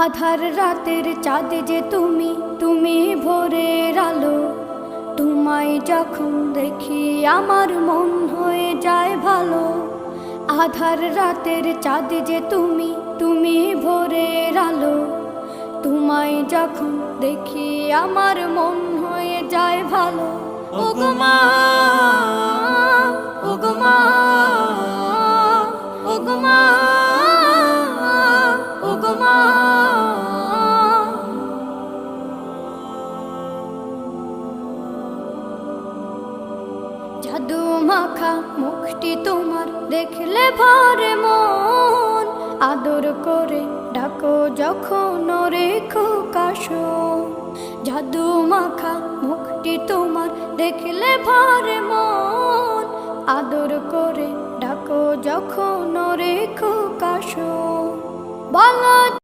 আধার রাতের চাঁদ যে তুমি, তুমি ভোরের আলো। তোমায় যখন দেখি আমার মন হয়ে যায় ভালো। আধার রাতের চাঁদ যে তুমি, তুমি ভোরের আলো। তোমায় যখন দেখি আমার মন হয়ে যায় ভালো। ওগো মা, ওগো মা, ওগো মা, ওগো মা। জাদু মাখা মুখটি তোমার দেখলে ভরে মন। আদর করে ডাকো যখন রেখো কাশন। জাদু মাখা মুখটি তোমার দেখলে ভরে মন। আদর করে ডাকো যখন রেখো কাশন। বলো